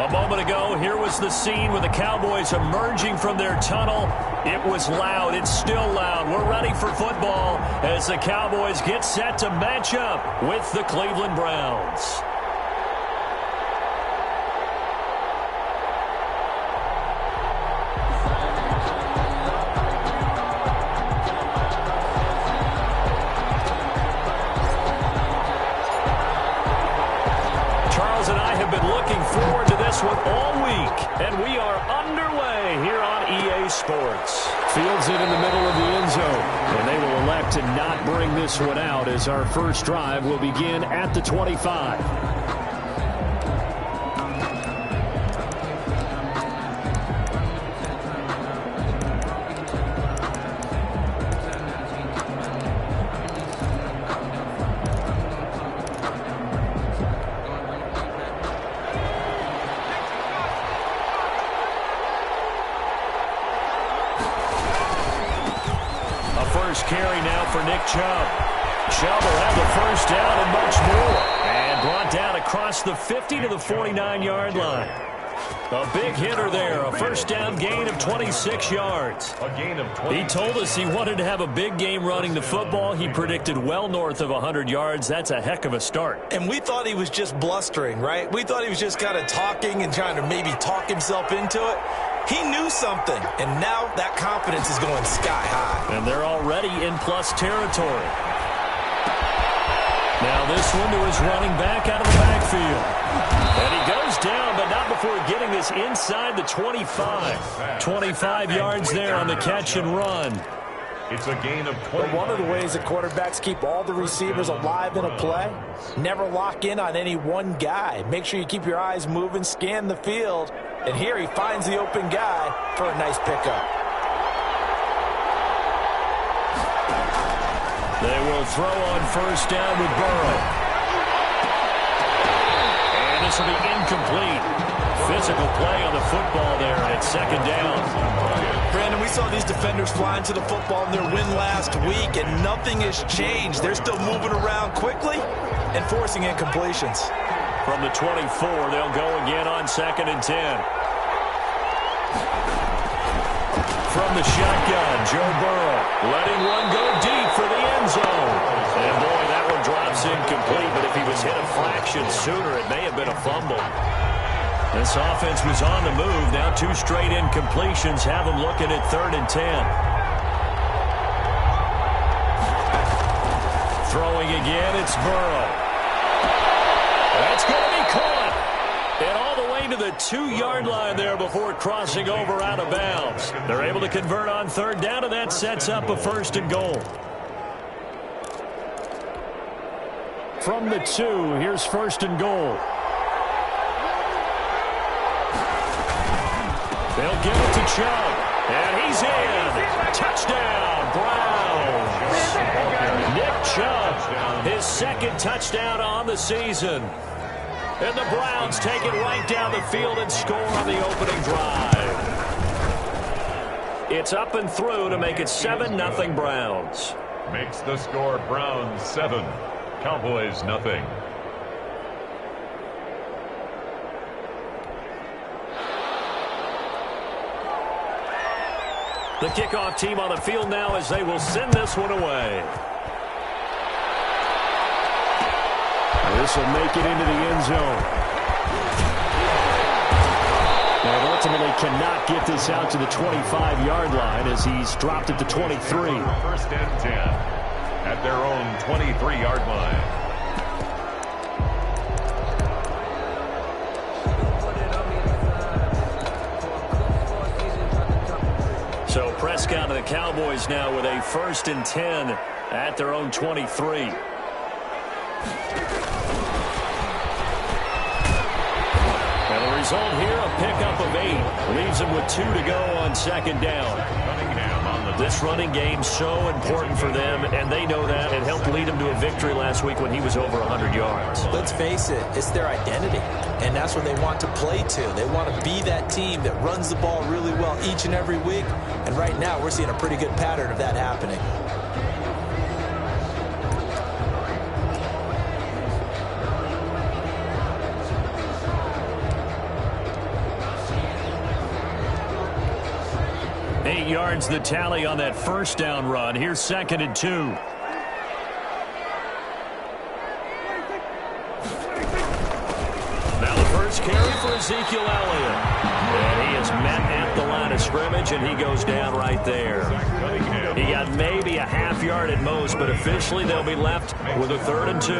A moment ago, here was the scene with the Cowboys emerging from their tunnel. It was loud. It's still loud. We're ready for football as the Cowboys get set to match up with the Cleveland Browns. Charles and I have been looking forward to this one all week, and we are underway here on EA Sports. Fields it in the middle of the end zone, and they will elect to not bring this one out as our first drive will begin at the 25. First carry now for Nick Chubb. Chubb will have the first down and much more. And brought down across the 50 to the 49-yard line. A big hitter there. A first down gain of 26 yards. He told us he wanted to have a big game running the football. He predicted well north of 100 yards. That's a heck of a start. And we thought he was just blustering, right? We thought he was just kind of talking and trying to maybe talk himself into it. He knew something, and now that confidence is going sky high. And they're already in plus territory. Now this one to his running back out of the backfield. And he goes down, but not before getting this inside the 25. 25 yards there on the catch and run. It's a gain of 20. One of the ways that quarterbacks keep all the receivers alive in a play, never lock in on any one guy. Make sure you keep your eyes moving, scan the field, and here he finds the open guy for a nice pickup. They will throw on first down with Burrow. And this will be incomplete. Physical play on the football there, and it's second down. Brandon, we saw these defenders flying to the football in their win last week, and nothing has changed. They're still moving around quickly and forcing incompletions. From the 24, they'll go again on 2nd and 10. From the shotgun, Joe Burrow letting one go deep for the end zone. And boy, that one drops incomplete, but if he was hit a fraction sooner, it may have been a fumble. This offense was on the move. Now 2 straight incompletions have them looking at 3rd and 10. Throwing again, it's Burrow. That's going to be caught. And all the way to the 2-yard line there before crossing over out of bounds. They're able to convert on 3rd down, and that sets up a 1st and goal. From the 2, here's 1st and goal. They'll give it to Chubb, and he's in. Touchdown, Browns. Nick Chubb, his 2nd touchdown on the season. And the Browns take it right down the field and score on the opening drive. It's up and through to make it 7-0 Browns. Makes the score Browns 7, Cowboys 0. The kickoff team on the field now as they will send this one away. This will make it into the end zone. And ultimately cannot get this out to the 25-yard line as he's dropped it to 23. 1st and 10 at their own 23-yard line. So Prescott and the Cowboys now with a 1st and 10 at their own 23. And the result here, a pickup of 8. Leaves them with 2 to go on 2nd down. This running game so important for them, and they know that. It helped lead them to a victory last week when he was over 100 yards. Let's face it, it's their identity, and that's what they want to play to. They want to be that team that runs the ball really well each and every week, and right now we're seeing a pretty good pattern of that happening. 8 yards the tally on that first down run. Here's 2nd and 2. Now the first carry for Ezekiel Elliott. And he is met at the line of scrimmage, and he goes down right there. He got maybe a half yard at most, but officially they'll be left with a 3rd and 2.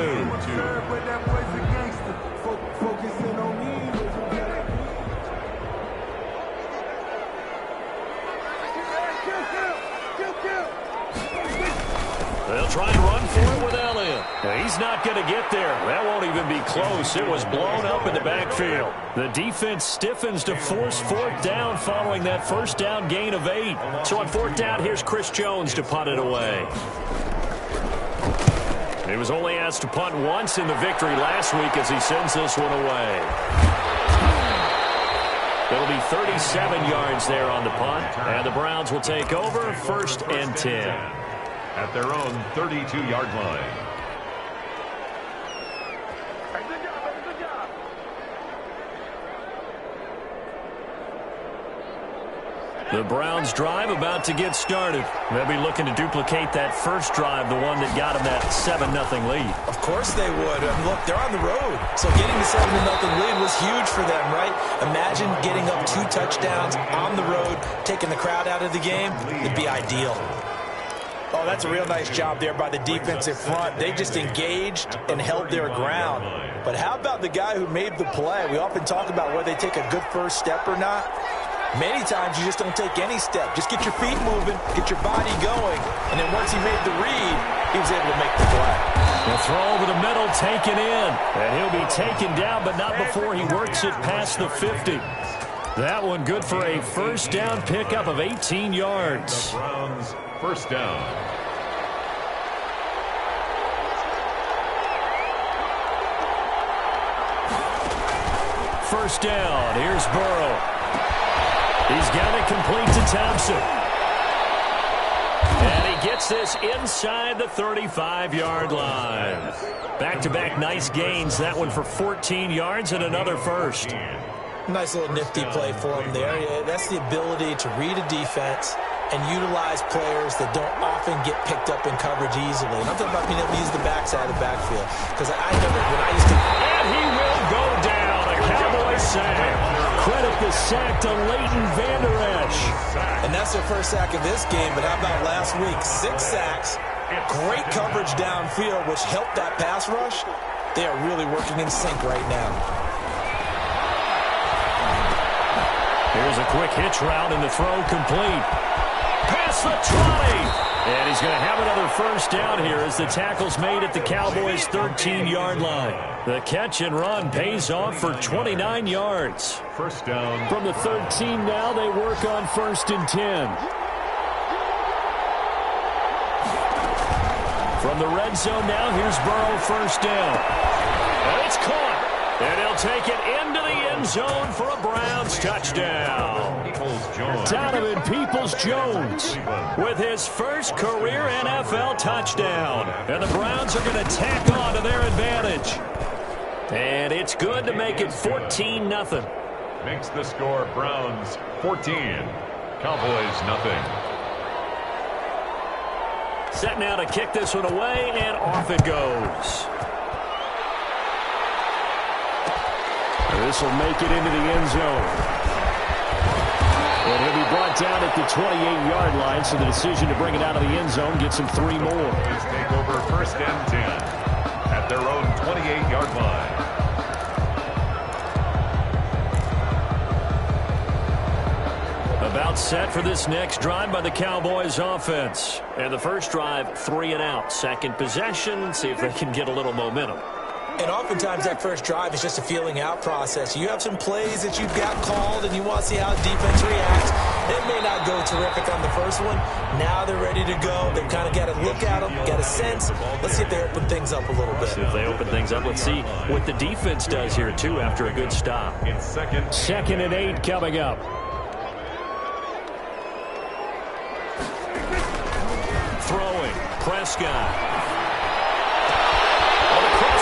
They'll try and run for it with Elliott. He's not going to get there. That won't even be close. It was blown up in the backfield. The defense stiffens to force 4th down following that first down gain of 8. So on 4th down, here's Chris Jones to punt it away. He was only asked to punt once in the victory last week as he sends this one away. It'll be 37 yards there on the punt, and the Browns will take over 1st and 10. At their own 32-yard line. The Browns drive about to get started. They'll be looking to duplicate that first drive, the one that got them that 7-0 lead. Of course they would. Look, they're on the road. So getting the 7-0 lead was huge for them, right? Imagine getting up 2 touchdowns on the road, taking the crowd out of the game. It'd be ideal. Oh, that's a real nice job there by the defensive front. They just engaged and held their ground. But how about the guy who made the play? We often talk about whether they take a good first step or not. Many times you just don't take any step. Just get your feet moving, get your body going, and then once he made the read, he was able to make the play. The throw over the middle taken in, and he'll be taken down, but not before he works it past the 50. That one good for a first down pickup of 18 yards. The Browns, first down. First down. Here's Burrow. He's got it complete to Thompson. And he gets this inside the 35-yard line. Back-to-back nice gains. That one for 14 yards and another first. Nice little nifty play for him there. Yeah, that's the ability to read a defense and utilize players that don't often get picked up in coverage easily. And I'm talking about being able to use the backside of the backfield. Because I remember when I used to... And he will go down. A Cowboys sack. Credit the sack to Leighton Vander Esch. And that's their first sack of this game. But how about last week? 6 sacks. Great coverage downfield, which helped that pass rush. They are really working in sync right now. Here's a quick hitch route and the throw complete. Past the 20. And he's going to have another first down here as the tackle's made at the Cowboys' 13-yard line. The catch and run pays off for 29 yards. First down. From the 13 now, they work on 1st and 10. From the red zone now, here's Burrow, first down. And it's caught. And he'll take it into the end zone for a Browns touchdown. Donovan Peoples-Jones with his first career NFL touchdown. And the Browns are going to tack on to their advantage. And it's good to make it 14-0. Makes the score Browns 14. Cowboys nothing. Set now to kick this one away, and off it goes. This will make it into the end zone. And he'll be brought down at the 28-yard line, so the decision to bring it out of the end zone gets him 3 more. Cowboys take over 1st and 10 at their own 28-yard line. About set for this next drive by the Cowboys offense. And the first drive, 3 and out. Second possession, see if they can get a little momentum. And oftentimes that first drive is just a feeling out process. You have some plays that you've got called and you want to see how the defense reacts. It may not go terrific on the first one. Now they're ready to go. They've kind of got to look at them, got a sense. Let's see if they open things up a little bit. See if they open things up. Let's see what the defense does here, too, after a good stop. In second and 8 coming up. Throwing, Prescott.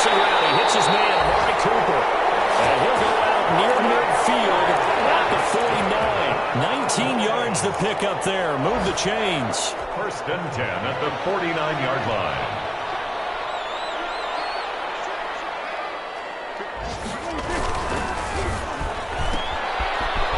Route. He hits his man, Amari Cooper. And he'll go out near midfield at the 49. 19 yards the pickup there. Move the chains. First and 10 at the 49-yard line.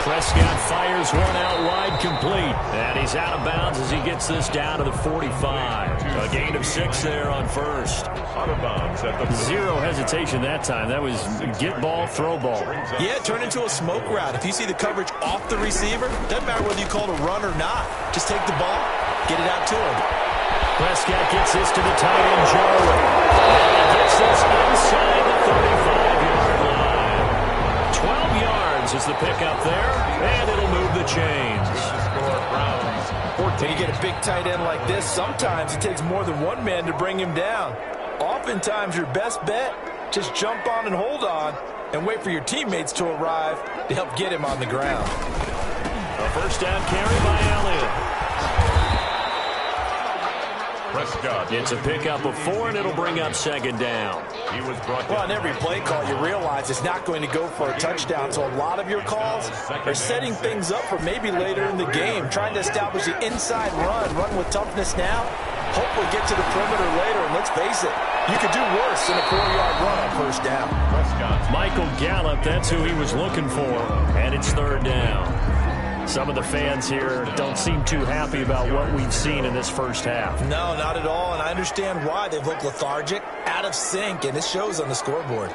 Prescott fires one out wide, complete. And he's out of bounds as he gets this down to the 45. A gain of 6 there on first. Out of bounds at the Zero hesitation that time. That was get ball, throw ball. Yeah, turn into a smoke route. If you see the coverage off the receiver, doesn't matter whether you call it a run or not. Just take the ball, get it out to him. Prescott gets this to the tight end, Joe. And gets this inside the 35-yard line. 12 yards is the pickup there, and it'll move the chains. When you get a big tight end like this, sometimes it takes more than one man to bring him down. Oftentimes, your best bet, just jump on and hold on and wait for your teammates to arrive to help get him on the ground. A first down carry by Elliott. Prescott. It's a pickup of 4, and it'll bring up second down. He was brought Well, down. on every play call, you realize it's not going to go for a touchdown, so a lot of your calls are setting things up for maybe later in the game, trying to establish the inside run with toughness now, hopefully get to the perimeter later, and let's face it, you could do worse than a 4-yard run on first down. Prescott. Michael Gallup, that's who he was looking for, and it's third down. Some of the fans here don't seem too happy about what we've seen in this first half. No, not at all, and I understand why. They've looked lethargic, out of sync, and it shows on the scoreboard.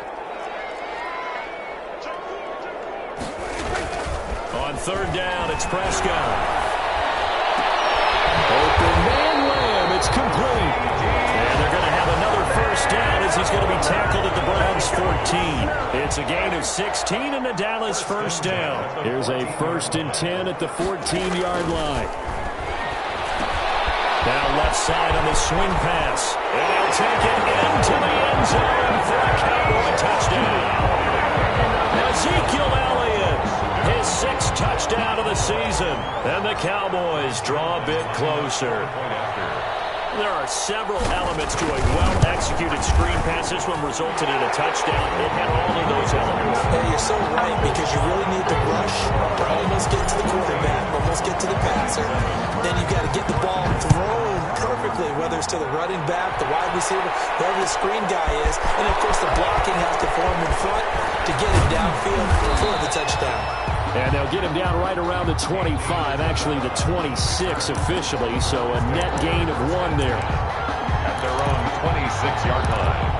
On third down, it's Prescott. Open man Lamb, it's complete. And they're going to have another first down as he's going to be tackled at the Browns 14. It's a gain of 16 and a Dallas first down. Here's a first and 10 at the 14-yard line. Now left side on the swing pass. And they'll take it into the end zone for a Cowboy touchdown. Ezekiel Elliott, his 6th touchdown of the season. And the Cowboys draw a bit closer. There are several elements to a well-executed screen pass. This one resulted in a touchdown. It had all of those elements. Yeah, you're so right, because you really need to rush or almost get to the quarterback, almost get to the passer. Then you've got to get the ball thrown perfectly, whether it's to the running back, the wide receiver, wherever the screen guy is. And, of course, the blocking has to form in front to get him downfield for the touchdown. And they'll get him down right around the 25, actually the 26 officially, so a net gain of 1 there. At their own 26-yard line.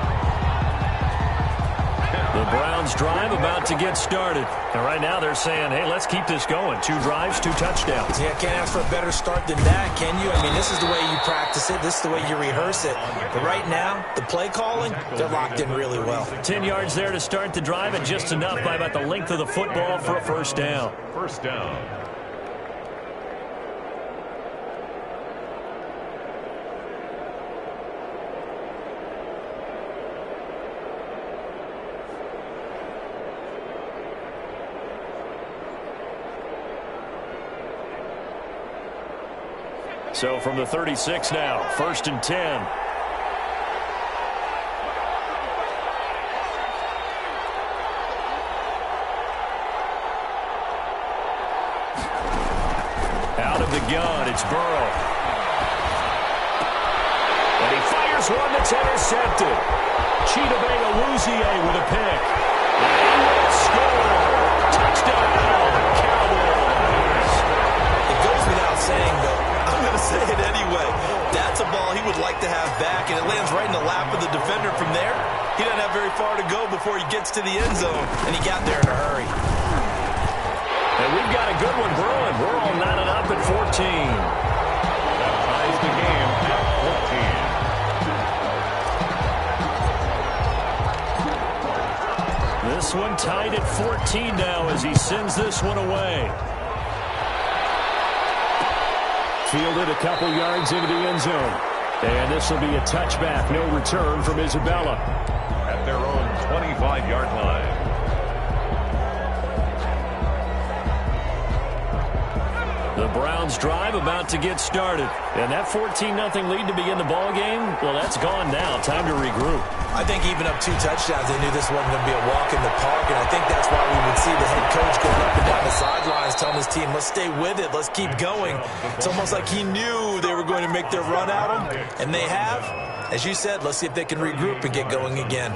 The Browns drive about to get started. And right now they're saying, hey, let's keep this going. 2 drives, 2 touchdowns. Yeah, can't ask for a better start than that, can you? I mean, this is the way you practice it. This is the way you rehearse it. But right now, the play calling, they're locked in really well. 10 yards there to start the drive, and just enough by about the length of the football for a first down. First down. So from the 36 now, first and 10. Out of the gun, it's Burrow. And he fires one that's intercepted. Chidobe Awuzie with a pick. And he will score. Touchdown, Cowboys. It goes without saying, though, I'm going to say it anyway. That's a ball he would like to have back, and it lands right in the lap of the defender from there. He doesn't have very far to go before he gets to the end zone, and he got there in a hurry. And we've got a good one brewing. We're all knotted up at 14. That ties the game at 14. This one tied at 14 now as he sends this one away. Fielded a couple yards into the end zone. And this will be a touchback. No return from Isabella. At their own 25-yard line. The Browns drive about to get started. And that 14-0 lead to begin the ball game, well, that's gone now. Time to regroup. I think even up 2 touchdowns, they knew this wasn't going to be a walk in the park, and I think that's why we would see the head coach going up and down the sidelines telling his team, let's stay with it, let's keep going. It's almost like he knew they were going to make their run at him, and they have. As you said, let's see if they can regroup and get going again.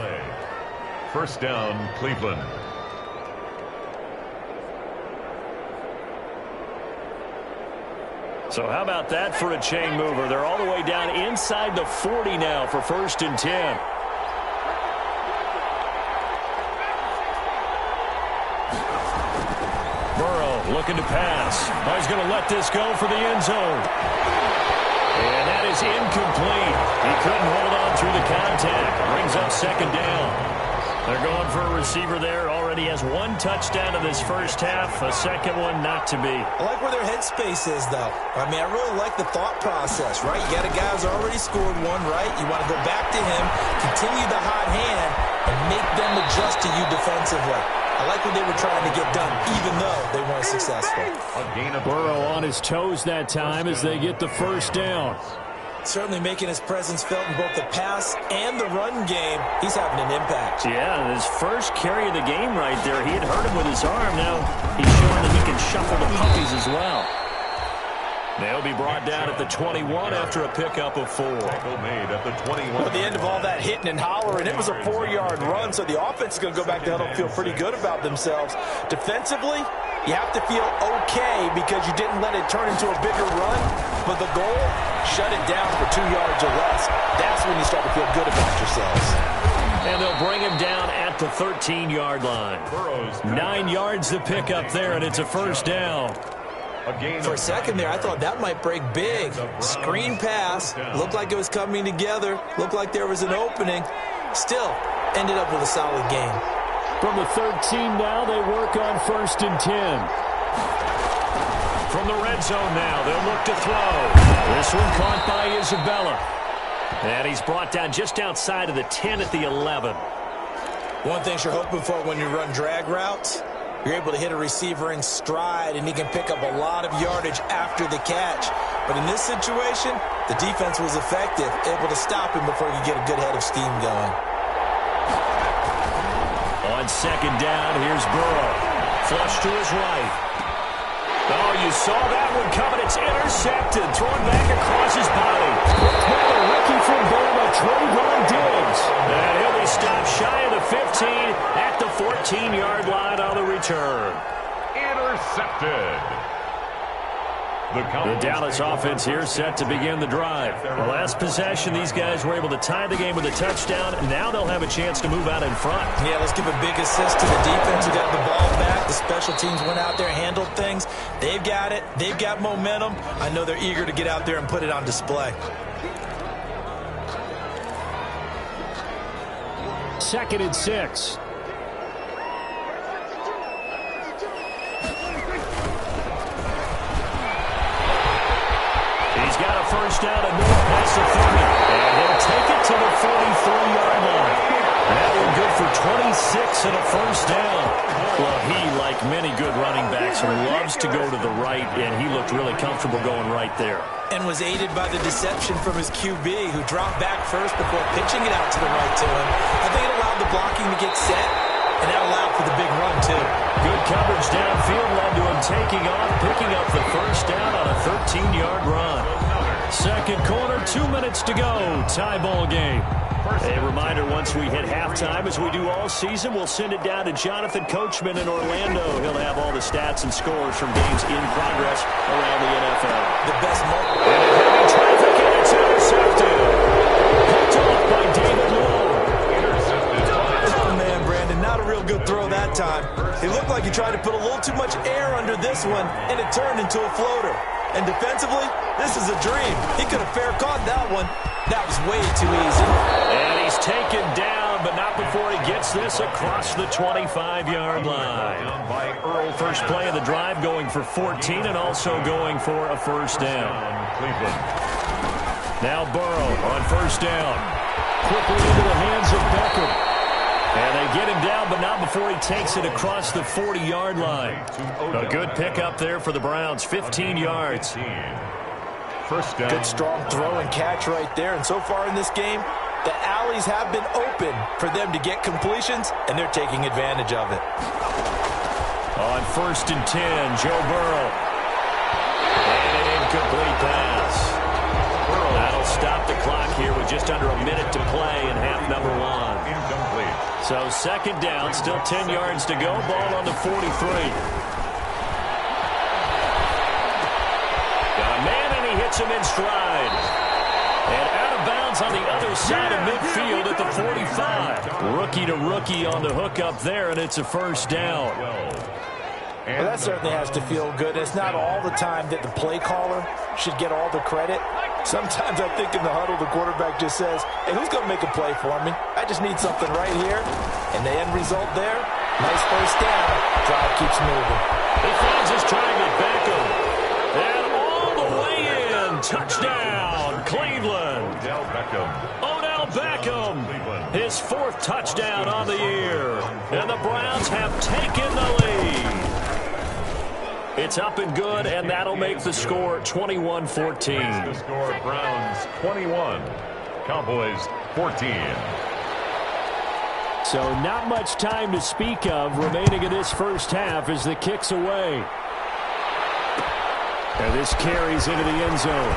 First down, Cleveland. So how about that for a chain mover? They're all the way down inside the 40 now for 1st and 10. Burrow looking to pass. Oh, he's going to let this go for the end zone. And that is incomplete. He couldn't hold on through the contact. Brings up 2nd down. They're going for a receiver there. Already has 1 touchdown in this first half. A 2nd one not to be. I like where their headspace is, though. I mean, I really like the thought process, right? You got a guy who's already scored 1, right? You want to go back to him, continue the hot hand, and make them adjust to you defensively. I like what they were trying to get done, even though they weren't successful. Burrow on his toes that time as they get the 1st down. Certainly making his presence felt in both the pass and the run game. He's having an impact. Yeah, his first carry of the game right there. He had hurt him with his arm. Now he's showing that he can shuffle the puppies as well. They'll be brought down at the 21 after a pickup of 4. Tackle made at the 21. At the end of all that hitting and hollering, it was a 4-yard run, so the offense is going to go back to huddle and feel pretty good about themselves. Defensively, you have to feel okay because you didn't let it turn into a bigger run, but the goal, shut it down for 2 yards or less. That's when you start to feel good about yourselves. And they'll bring him down at the 13-yard line. 9 yards to pick up there, and it's a 1st down. For a second there, I thought that might break big. Screen pass. Looked like it was coming together. Looked like there was an opening. Still, ended up with a solid game. From the 13 now, they work on 1st and 10. From the red zone now, they'll look to throw. This one caught by Isabella. And he's brought down just outside of the 10 at the 11. One thing you're hoping for when you run drag routes, you're able to hit a receiver in stride, and he can pick up a lot of yardage after the catch. But in this situation, the defense was effective, able to stop him before he could get a good head of steam going. On 2nd down, here's Burrow. Flush to his right. Oh, you saw that one coming. It's intercepted. Thrown back across his body. Now a rookie from Bama, Trayvon Diggs. And he'll be stopped shy of the 15 at the 14-yard line on the return. Intercepted. The Dallas offense here set to begin the drive. The last possession, these guys were able to tie the game with a touchdown. Now they'll have a chance to move out in front. Yeah, let's give a big assist to the defense who got the ball back. The special teams went out there, handled things. They've got it. They've got momentum. I know they're eager to get out there and put it on display. 2nd and 6. He's got a 1st down and more past the 30. And he'll take it to the 43-yard line. That one good for 26 and a 1st down. Well, he, like many good running backs, loves to go to the right, and he looked really comfortable going right there. And was aided by the deception from his QB, who dropped back first before pitching it out to the right to him. I think it allowed the blocking to get set, and that allowed for the big run, too. Good coverage downfield led to him taking off, picking up the 1st down on a 13-yard run. 2nd quarter, 2 minutes to go. Tie ball game. A reminder, once we hit halftime, as we do all season, we'll send it down to Jonathan Coachman in Orlando. He'll have all the stats and scores from games in progress around the NFL. The best moment. And in heavy traffic, and it's intercepted. Picked off by David Lowe. Oh, man, Brandon, not a real good throw that time. It looked like he tried to put a little too much air under this one, and it turned into a floater. And defensively, this is a dream. He could have fair caught that one. That was way too easy. And he's taken down, but not before he gets this across the 25-yard line. First play of the drive going for 14 and also going for a 1st down. Now Burrow on 1st down. Quickly into the hands of Beckham. And they get him down, but not before he takes it across the 40-yard line. A good pickup there for the Browns, 15 yards. 1st down. Good strong throw and catch right there. And so far in this game, the alleys have been open for them to get completions, and they're taking advantage of it. On 1st and 10, Joe Burrow. And an incomplete pass. That'll stop the clock here with just under a minute to play in half number one. Incomplete. So second down, still 10 yards to go. Ball on the 43. Got a man, and he hits him in stride. And out of bounds on the other side of midfield at the 45. Rookie to rookie on the hookup there, and it's a first down. Well, that certainly has to feel good. It's not all the time that the play caller should get all the credit. Sometimes I think in the huddle, the quarterback just says, hey, who's going to make a play for me? I just need something right here. And the end result there, nice first down. Drive keeps moving. He finds his target, Beckham. And all the way in. Touchdown, Cleveland. Odell Beckham. His 4th touchdown on the year. And the Browns have taken the lead. It's up and good, and that'll make the score 21-14. The score, Browns 21, Cowboys 14. So not much time to speak of remaining in this first half as the kick's away. And this carries into the end zone.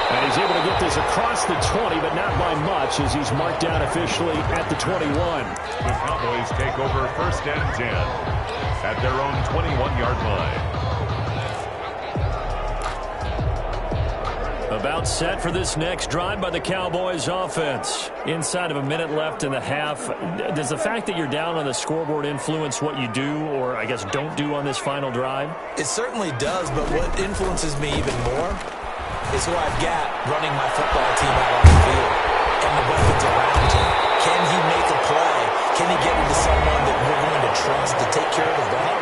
And he's able to get this across the 20, but not by much as he's marked down officially at the 21. The Cowboys take over 1st and 10. At their own 21-yard line. About set for this next drive by the Cowboys offense. Inside of a minute left in the half. Does the fact that you're down on the scoreboard influence what you do, or I guess don't do on this final drive? It certainly does, but what influences me even more is who I've got running my football team out on the field and the weapons around him. Can he make a play? Can he get into someone that we're going to trust to take care of the ball?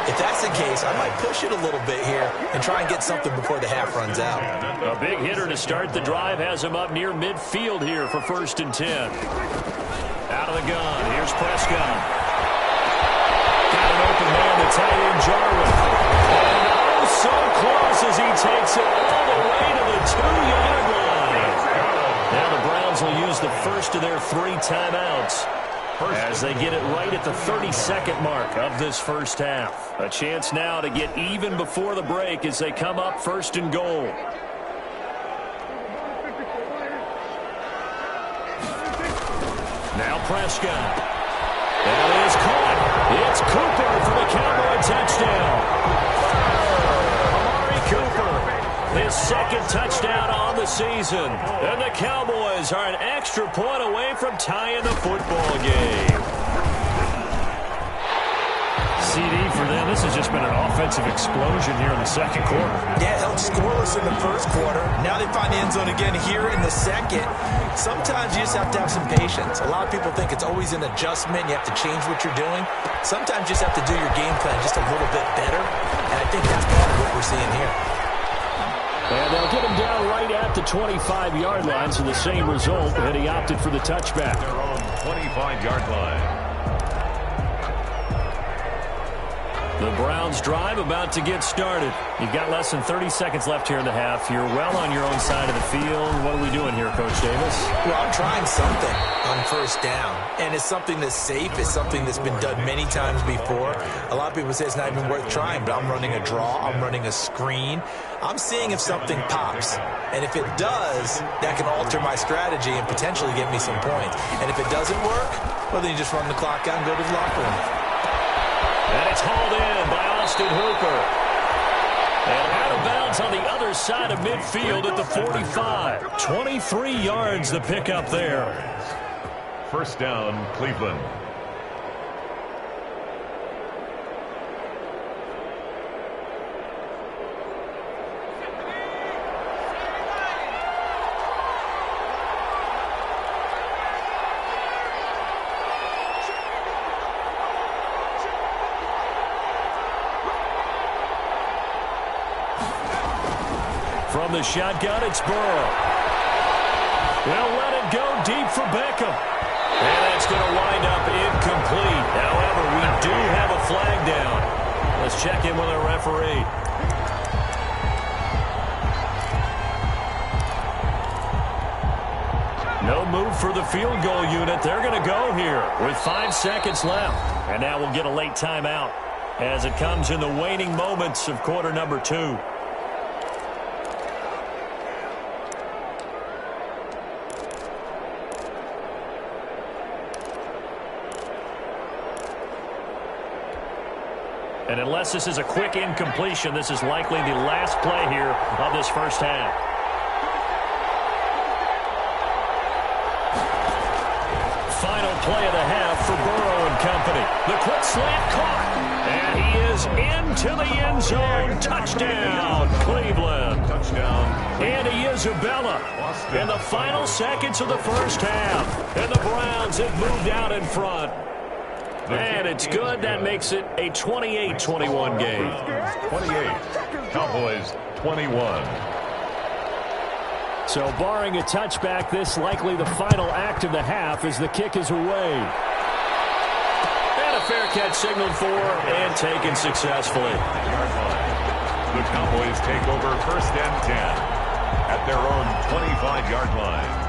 If that's the case, I might push it a little bit here and try and get something before the half runs out. A big hitter to start the drive has him up near midfield here for 1st and 10. Out of the gun, here's Prescott. Got an open man to tight end Jarwin. And oh, so close as he takes it all the way to the 2-yard line. Now the Browns will use the first of their 3 timeouts as they get it right at the 32nd mark of this first half. A chance now to get even before the break as they come up 1st and goal. Now Prescott. That is caught. It's Cooper for the Cowboy touchdown. Amari Cooper, his 2nd touchdown on the season. And the Cowboys are an extra point away from tying the football game. CD for them. This has just been an offensive explosion here in the second quarter. Yeah, held scoreless in the first quarter. Now they find the end zone again here in the second. Sometimes you just have to have some patience. A lot of people think it's always an adjustment. You have to change what you're doing. Sometimes you just have to do your game plan just a little bit better. And I think that's part of what we're seeing here. And they'll get him down right at the 25-yard line, so the same result, and he opted for the touchback. Their own 25-yard line. The Browns drive about to get started. You've got less than 30 seconds left here in the half. You're well on your own side of the field. What are we doing here, Coach Davis? Well, I'm trying something on 1st down. And it's something that's safe. It's something that's been done many times before. A lot of people say it's not even worth trying, but I'm running a draw. I'm running a screen. I'm seeing if something pops. And if it does, that can alter my strategy and potentially get me some points. And if it doesn't work, well, then you just run the clock out and go to the locker room. And it's hauled in by Austin Hooper. And out of bounds on the other side of midfield at the 45. 23 yards the pickup there. 1st down, Cleveland. From the shotgun, it's Burrow. They'll let it go deep for Beckham. And that's going to wind up incomplete. However, we do have a flag down. Let's check in with our referee. No move for the field goal unit. They're going to go here with 5 seconds left. And now we'll get a late timeout as it comes in the waning moments of quarter number 2. And unless this is a quick incompletion, this is likely the last play here of this first half. Final play of the half for Burrow and company. The quick slant caught. And he is into the end zone. Touchdown, Cleveland. Touchdown. Andy Isabella in the final seconds of the first half. And the Browns have moved out in front. And it's good. That makes it a 28-21 game. 28. Cowboys 21. So barring a touchback, this likely the final act of the half as the kick is away. And a fair catch signaled for and taken successfully. The Cowboys take over first and 10 at their own 25-yard line.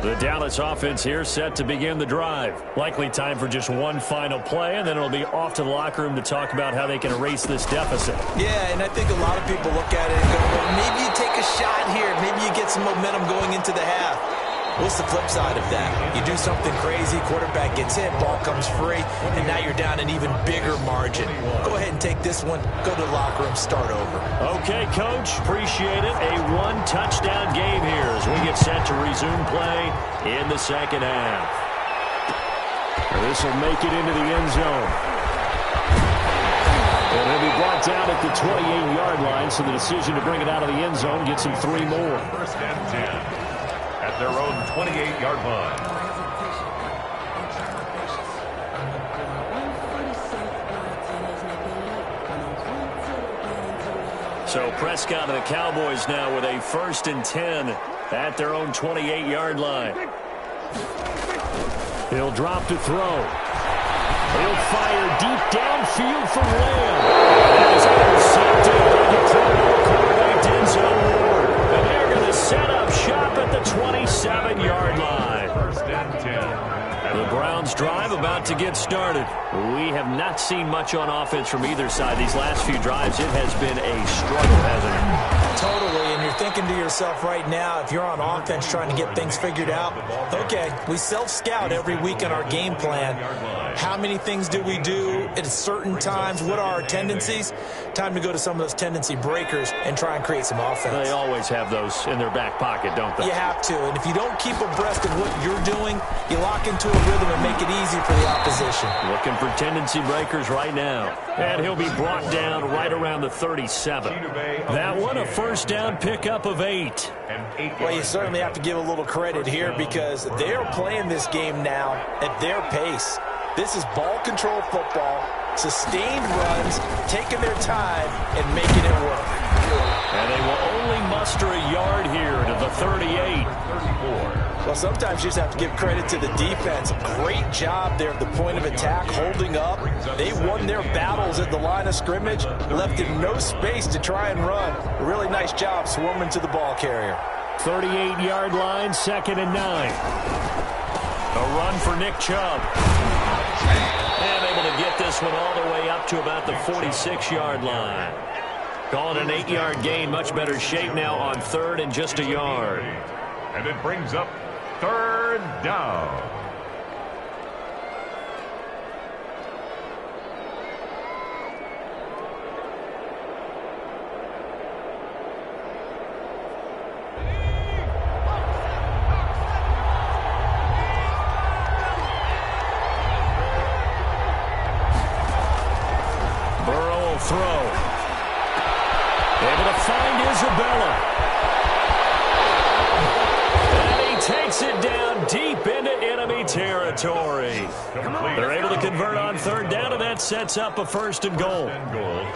The Dallas offense here set to begin the drive. Likely time for just one final play, and then it'll be off to the locker room to talk about how they can erase this deficit. Yeah, and I think a lot of people look at it and go, well, maybe you take a shot here. Maybe you get some momentum going into the half. What's the flip side of that? You do something crazy, quarterback gets hit, ball comes free, and now you're down an even bigger margin. Go ahead and take this one, go to the locker room, start over. Okay, Coach, appreciate it. A one-touchdown game here as we get set to resume play in the second half. This will make it into the end zone. And he'll be brought down at the 28-yard line, so the decision to bring it out of the end zone gets him 3 more. First and 10 at their own 28-yard line. So Prescott and the Cowboys now with a 1st and 10 at their own 28-yard line. He'll drop to throw. He'll fire deep downfield for Lamb. That is intercepted by the quarterback Denzel Ward. And they're going to set up shop at the 27-yard line. First and 10. The Browns drive about to get started. We have not seen much on offense from either side these last few drives. It has been a struggle, hasn't it? Totally, and you're thinking to yourself right now, if you're on offense trying to get things figured out, okay, we self-scout every week on our game plan. How many things do we do at certain times? What are our tendencies? Time to go to some of those tendency breakers and try and create some offense. They always have those in their back pocket, don't they? You have to, and if you don't keep abreast of what you're doing, you lock into a rhythm and make it easy for the opposition. Looking for tendency breakers right now. And he'll be brought down right around the 37. That one, a first down pickup of 8. Well, you certainly have to give a little credit here because they're playing this game now at their pace. This is ball control football, sustained runs, taking their time and making it work. And they will only muster a yard here to the 38. Well, sometimes you just have to give credit to the defense. Great job there at the point of attack, holding up. They won their battles at the line of scrimmage, left him no space to try and run. Really nice job swarming to the ball carrier. 38-yard line, 2nd and 9. A run for Nick Chubb. And able to get this one all the way up to about the 46-yard line. Call it an 8-yard gain. Much better shape now on 3rd and just a yard. And it brings up 3rd down. Throw. Able to find Isabella. And he takes it down deep into enemy territory. They're able to convert on 3rd down, and that sets up a 1st and goal.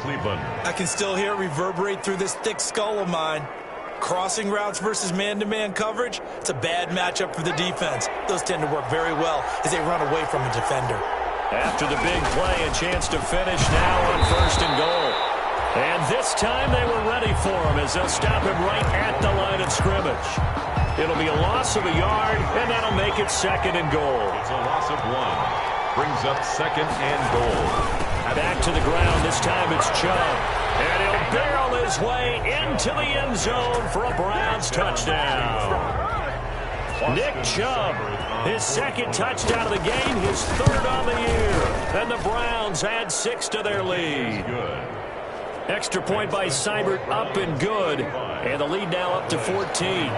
Cleveland. I can still hear it reverberate through this thick skull of mine. Crossing routes versus man-to-man coverage, it's a bad matchup for the defense. Those tend to work very well as they run away from a defender. After the big play, a chance to finish now on 1st and goal. And this time they were ready for him as they'll stop him right at the line of scrimmage. It'll be a loss of a yard, and that'll make it 2nd and goal. It's a loss of 1. Brings up 2nd and goal. Back to the ground. This time it's Chubb. And he'll barrel his way into the end zone for a Browns touchdown. Nick Chubb, his 2nd touchdown of the game, his 3rd on the year. And the Browns add 6 to their lead. Extra point by Seibert, up and good. And the lead now up to 14.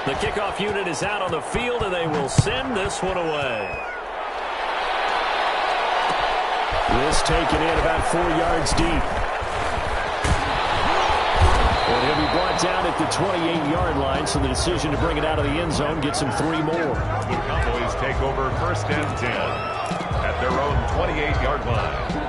The kickoff unit is out on the field, and they will send this one away. This taken in about 4 yards deep. And he'll be brought down at the 28-yard line, so the decision to bring it out of the end zone gets him 3 more. The Cowboys take over 1st and 10 at their own 28-yard line.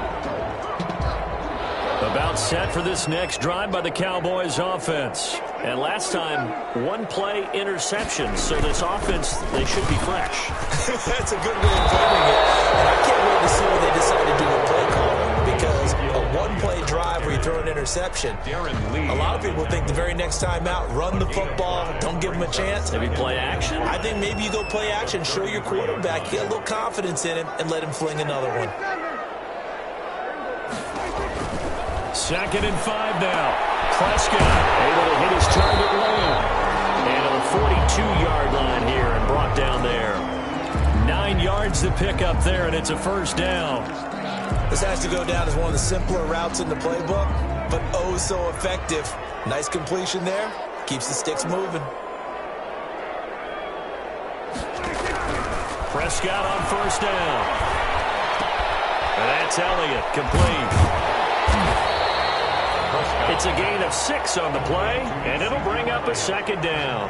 About set for this next drive by the Cowboys offense. And last time, 1-play interception. So this offense, they should be fresh. That's a good way of putting it. And I can't wait to see what they decide to do with play calling. Because a 1-play drive where you throw an interception, a lot of people think the very next time out, run the football, don't give them a chance. Maybe play action? I think maybe you go play action, show your quarterback, get a little confidence in him, and let him fling another one. 2nd and 5 now. Prescott able to hit his target lane. And on the 42-yard line here and brought down there. 9 yards to pick up there, and it's a 1st down. This has to go down as one of the simpler routes in the playbook, but oh so effective. Nice completion there. Keeps the sticks moving. Prescott on 1st down. And that's Elliott, complete. It's a gain of 6 on the play, and it'll bring up a 2nd down.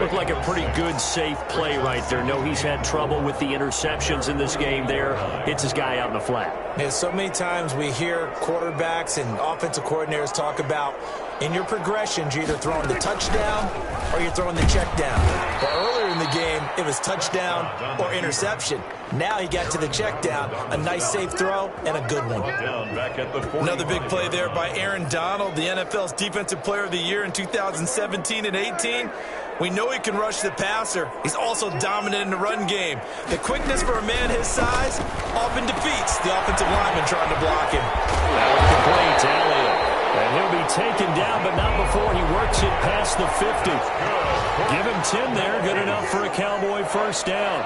Looked like a pretty good, safe play right there. No, he's had trouble with the interceptions in this game there. Hits his guy out in the flat. Yeah, so many times we hear quarterbacks and offensive coordinators talk about in your progressions, you're either throwing the touchdown or you're throwing the check down. Well, earlier in the game, it was touchdown or interception. Now he got to the check down, a nice safe throw, and a good one. Another big play there by Aaron Donald, the NFL's Defensive Player of the Year in 2017 and 18. We know he can rush the passer. He's also dominant in the run game. The quickness for a man his size often defeats the offensive lineman trying to block him. That was complete to Elliott. And he'll be taken down, but not before he works it past the 50. Give him 10 there. Good enough for a Cowboy 1st down.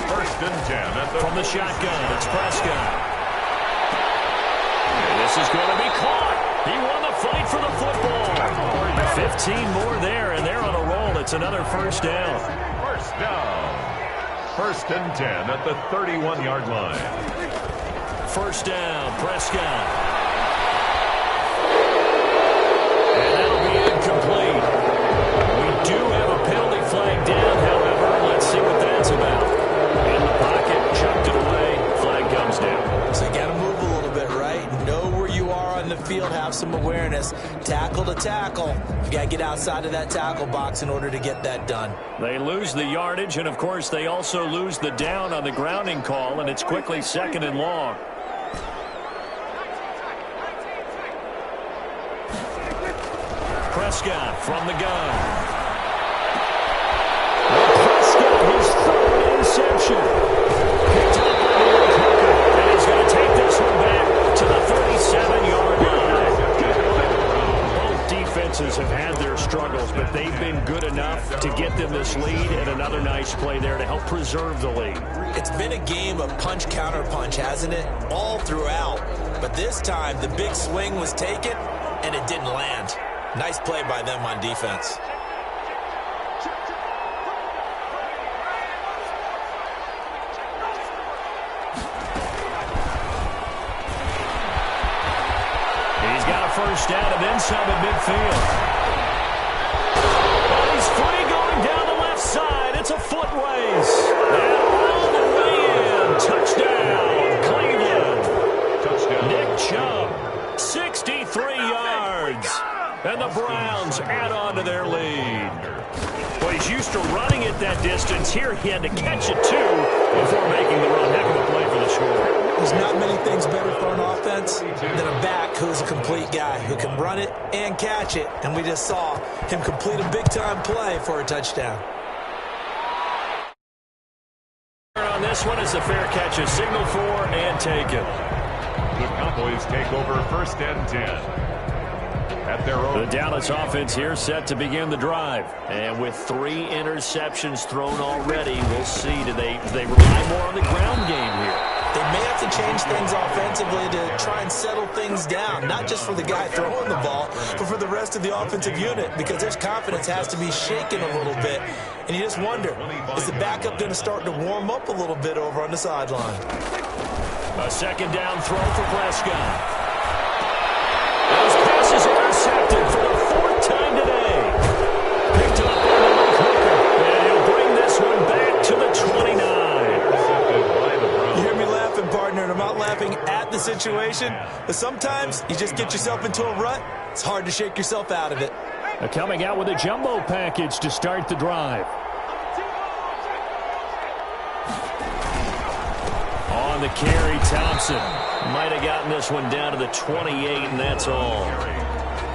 1st and 10 from the shotgun. It's Prescott. And this is going to be caught. He won the fight for the football. 15 more there, and they're on a roll. It's another 1st down. 1st down. 1st and 10 at the 31-yard line. 1st down, Prescott. And that'll be incomplete. We do have a penalty flag down, however. Let's see what that's about. In the pocket, chucked it away. Flag comes down. So you got to move a little bit, right? Know where you are on the field, have some awareness. Tackle to tackle. You got to get outside of that tackle box in order to get that done. They lose the yardage, and of course they also lose the down on the grounding call, and it's quickly 2nd and long. Prescott from the gun. Prescott, his 3rd interception. Picked up by the old hooker, and he's going to take this one back to the 37-yard line. Both defenses have had their struggles, but they've been good enough to get them this lead, and another nice play there to help preserve the lead. It's been a game of punch-counter-punch, hasn't it? All throughout. But this time, the big swing was taken, and it didn't land. Nice play by them on defense. He's got a 1st down and then some at midfield. Oh, he's free going down the left side. It's a foot race. And all the way in. Touchdown, Cleveland. Touchdown. Nick Chubb, 63 yards. And the Browns add on to their lead. Well, he's used to running it that distance. Here he had to catch it, too, before making the run. Heck of a play for the score. There's not many things better for an offense than a back who's a complete guy who can run it and catch it. And we just saw him complete a big-time play for a touchdown. On this one is a fair catch, a signal for and taken. The Cowboys take over first and 10. At their own. The Dallas offense here set to begin the drive. And with 3 interceptions thrown already, we'll see. Do they rely more on the ground game here? They may have to change things offensively to try and settle things down, not just for the guy throwing the ball, but for the rest of the offensive unit, because their confidence has to be shaken a little bit. And you just wonder, is the backup going to start to warm up a little bit over on the sideline? A second down throw for Prescott. Those passes intercepted for the 4th time today. Picked up on the left hooker, and he'll bring this one back to the 29. You hear me laughing, partner, and I'm not laughing at the situation, but sometimes you just get yourself into a rut. It's hard to shake yourself out of it. Coming out with a jumbo package to start the drive. On the carry, Thompson might have gotten this one down to the 28, and that's all.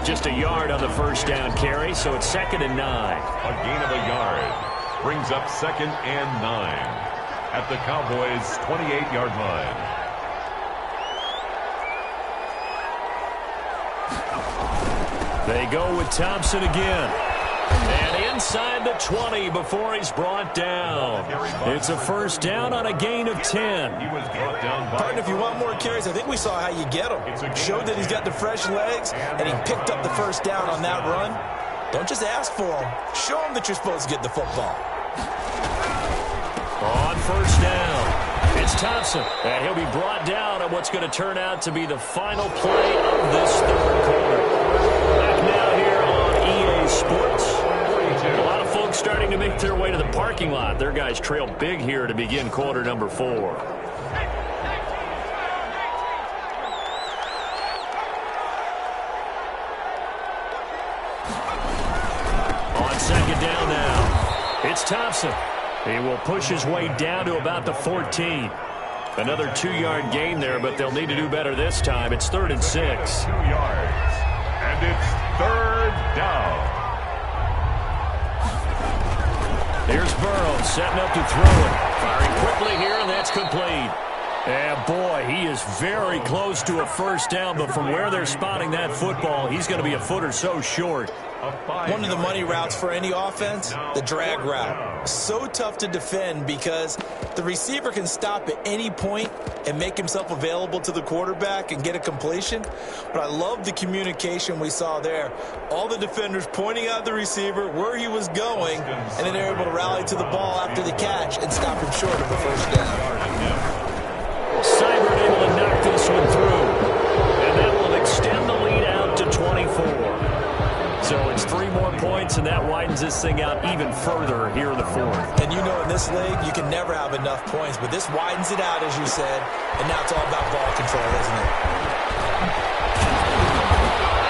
Just a yard on the first down carry, so it's 2nd and 9. A gain of a yard brings up 2nd and 9 at the Cowboys' 28-yard line. They go with Thompson again. And inside the 20 before he's brought down. It's a first down on a gain of 10. He was brought down by. Partner, if you want more carries, I think we saw how you get him. Showed that he's got the fresh legs, and he picked up the first down on that run. Don't just ask for him. Show him that you're supposed to get the football. On first down, it's Thompson. And he'll be brought down on what's going to turn out to be the final play of this 3rd quarter. Back now here on EA Sports. A lot of folks starting to make their way to the parking lot. Their guys trail big here to begin quarter number 4. On second down now, it's Thompson. He will push his way down to about the 14. Another 2-yard gain there, but they'll need to do better this time. It's 3rd and 6. 2 yards. And it's 3rd down. Here's Burrow setting up to throw it. Firing quickly here, and that's complete. And boy, he is very close to a first down, but from where they're spotting that football, he's going to be a foot or so short. One of the money routes for any offense, the drag route. So tough to defend because the receiver can stop at any point and make himself available to the quarterback and get a completion. But I love the communication we saw there. All the defenders pointing out the receiver, where he was going, and then they're able to rally to the ball after the catch and stop him short of a first down. Seibert able to knock this one through. And that will extend the lead out to 24. So it's 3 more points, and that widens this thing out even further here in the 4th. And you know in this league, you can never have enough points, but this widens it out, as you said, and now it's all about ball control, isn't it?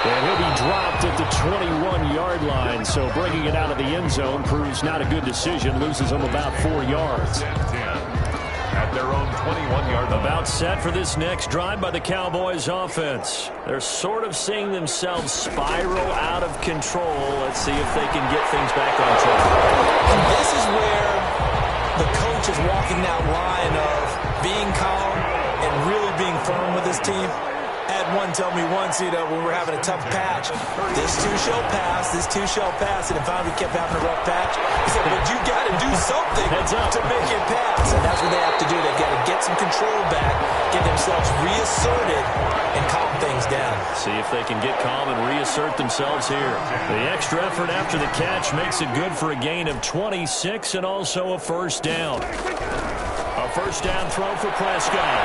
And he'll be dropped at the 21-yard line, so bringing it out of the end zone proves not a good decision, loses him about 4 yards. At their own 21-yard line. About set for this next drive by the Cowboys offense. They're sort of seeing themselves spiral out of control. Let's see if they can get things back on track. And this is where the coach is walking that line of being calm and really being firm with his team. Had one tell me once, when we were having a tough patch, this too shall pass, this too shall pass, and finally we kept having a rough patch. He said, but you got to do something to make it pass, and that's what they have to do. They've got to get some control back, get themselves reasserted, and calm things down. See if they can get calm and reassert themselves here. The extra effort after the catch makes it good for a gain of 26 and also a first down. A first down throw for Prescott.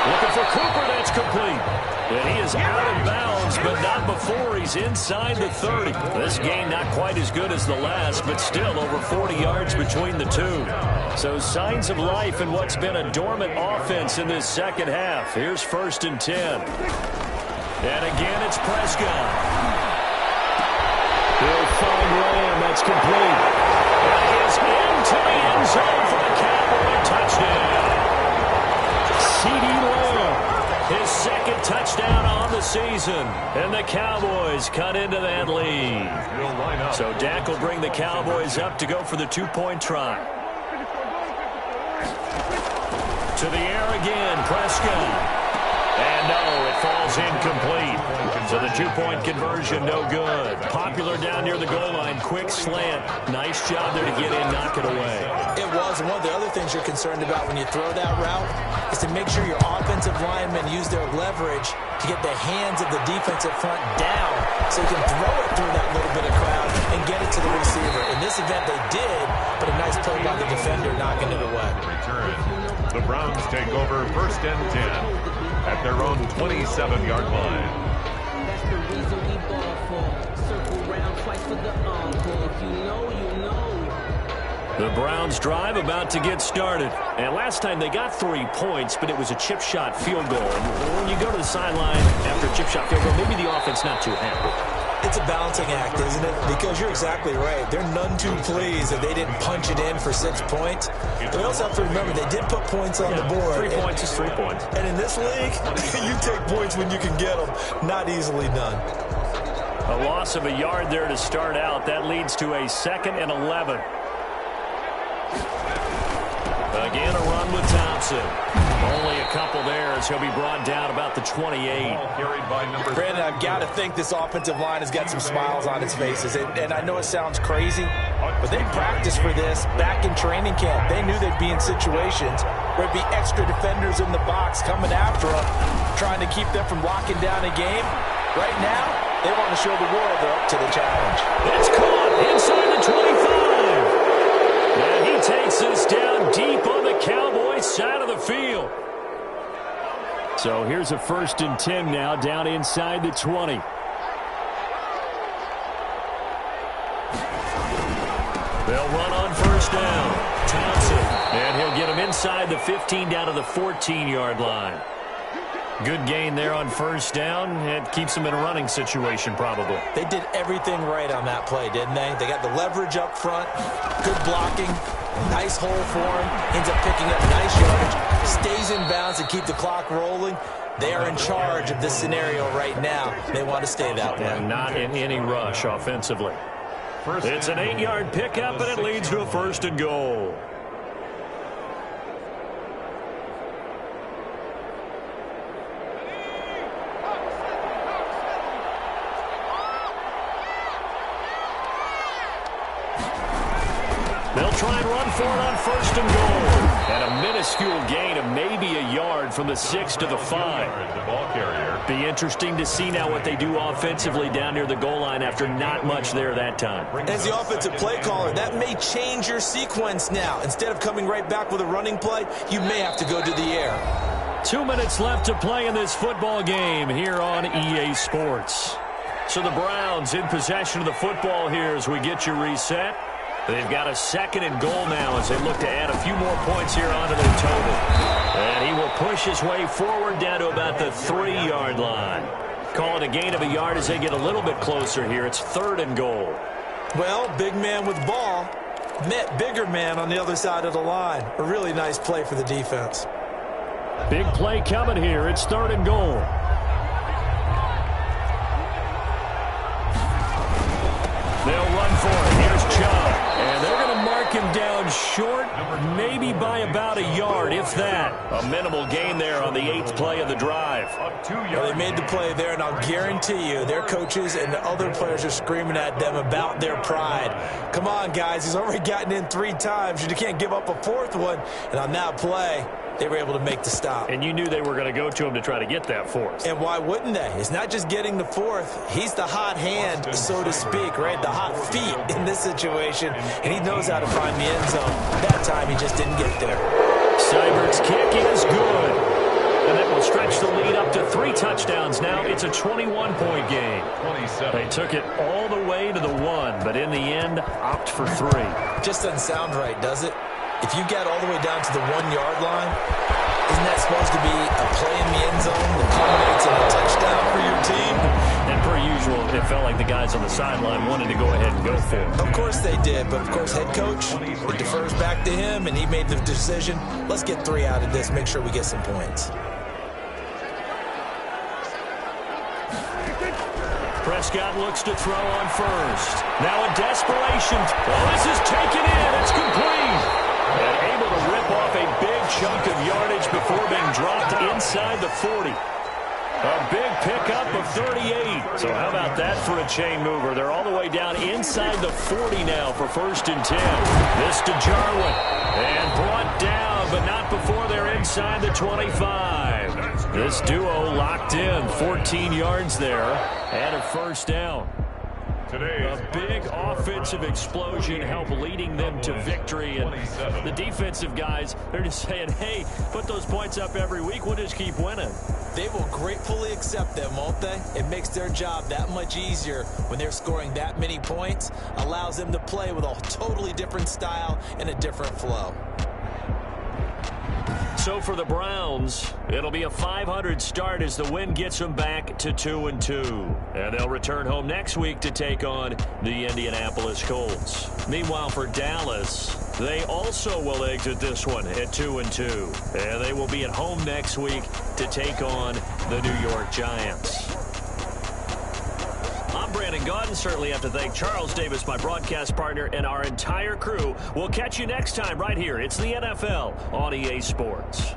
Looking for Cooper, that's complete. And he is out of bounds, but not before he's inside the 30. This game not quite as good as the last, but still over 40 yards between the two. So signs of life in what's been a dormant offense in this second half. Here's 1st and 10. And again, it's Prescott. It's complete. And he is into the end zone for the Cowboy touchdown. C.D. Lamb, his second touchdown on the season. And the Cowboys cut into that lead. So Dak will bring the Cowboys up to go for the two-point try. To the air again, Prescott. And no, it falls incomplete. So the two-point conversion, no good. Popular down near the goal line, quick slant. Nice job there to get in, knock it away. It was, and one of the other things you're concerned about when you throw that route is to make sure your offensive linemen use their leverage to get the hands of the defensive front down so you can throw it through that little bit of crowd and get it to the receiver. In this event, they did, but a nice play by the defender knocking it away. Return. The Browns take over 1st and 10 at their own 27-yard line. That's the reason we ball for. Circle round twice for the encore. If you know, you know. The Browns drive about to get started. And last time they got 3 points, but it was a chip shot field goal. And when you go to the sideline after a chip shot field goal, maybe the offense not too happy. It's a balancing act, isn't it? Because you're exactly right. They're none too pleased that they didn't punch it in for 6 points. But we also have to remember they did put points on the board. 3 points is 3 points. And in this league, you take points when you can get them. Not easily done. A loss of a yard there to start out. That leads to a 2nd and 11. Again, a run with Thompson. Only a couple there as he'll be brought down about the 28. Brandon, I've got to think this offensive line has got some smiles on its faces. And I know it sounds crazy, but they practiced for this back in training camp. They knew they'd be in situations where it'd be extra defenders in the box coming after them, trying to keep them from locking down a game. Right now, they want to show the world they're up to the challenge. It's caught inside the 25. And he takes this down deep on the Cowboys side of the field. So here's a 1st and 10 now down inside the 20. They'll run on 1st down. Thompson. And he'll get him inside the 15 down to the 14-yard line. Good gain there on 1st down. It keeps them in a running situation probably. They did everything right on that play, didn't they? They got the leverage up front, good blocking, nice hole for him, ends up picking up nice yardage, stays in bounds and keep the clock rolling. They are in charge of this scenario right now. They want to stay that way. And not in any rush offensively. It's an 8-yard pickup, and it leads to a 1st and goal. They'll try and run for it on 1st and goal. And a minuscule gain of maybe a yard from the 6 to the 5. The ball carrier. Be interesting to see now what they do offensively down near the goal line after not much there that time. As the offensive play caller, that may change your sequence now. Instead of coming right back with a running play, you may have to go to the air. 2 minutes left to play in this football game here on EA Sports. So the Browns in possession of the football here as we get you reset. They've got a 2nd and goal now as they look to add a few more points here onto their total. And he will push his way forward down to about the 3-yard line. Call it a gain of a yard as they get a little bit closer here. It's 3rd and goal. Well, big man with ball met bigger man on the other side of the line. A really nice play for the defense. Big play coming here. It's 3rd and goal. They'll run for it. Here's Chubb. And they're going to mark him down short, maybe by about a yard, if that. A minimal gain there on the 8th play of the drive. Well, they made the play there, and I'll guarantee you their coaches and the other players are screaming at them about their pride. Come on, guys. He's already gotten in 3 times. You can't give up a 4th one. And on that play, they were able to make the stop. And you knew they were going to go to him to try to get that 4th. And why wouldn't they? It's not just getting the 4th. He's the hot hand, so to speak, right? The hot feet in this situation. And he knows how to find the end zone. That time, he just didn't get there. Seibert's kick is good. And that will stretch the lead up to 3 touchdowns now. It's a 21-point game. They took it all the way to the 1, but in the end, opt for 3. Just doesn't sound right, does it? If you get all the way down to the 1-yard line, Isn't that supposed to be a play in the end zone that culminates in a touchdown for your team? And per usual, it felt like the guys on the sideline wanted to go ahead and go for it. Of course they did, but of course head coach, it defers back to him, and he made the decision. Let's get 3 out of this, make sure we get some points. Prescott looks to throw on first. Now in desperation. Oh, this is taken in. It's complete. And able to rip off a big chunk of yardage before being dropped inside the 40. A big pickup of 38. So how about that for a chain mover? They're all the way down inside the 40 now for 1st and 10. This to Jarwin. And brought down, but not before they're inside the 25. This duo locked in. 14 yards there and a 1st down. A big offensive explosion helped leading them to victory. And the defensive guys, they're just saying, hey, put those points up every week. We'll just keep winning. They will gratefully accept them, won't they? It makes their job that much easier when they're scoring that many points. Allows them to play with a totally different style and a different flow. So for the Browns, it'll be a 500 start as the win gets them back to 2-2. And they'll return home next week to take on the Indianapolis Colts. Meanwhile, for Dallas, they also will exit this one at 2-2. And they will be at home next week to take on the New York Giants. I'm Brandon Gaudin. Certainly have to thank Charles Davis, my broadcast partner, and our entire crew. We'll catch you next time right here. It's the NFL on EA Sports.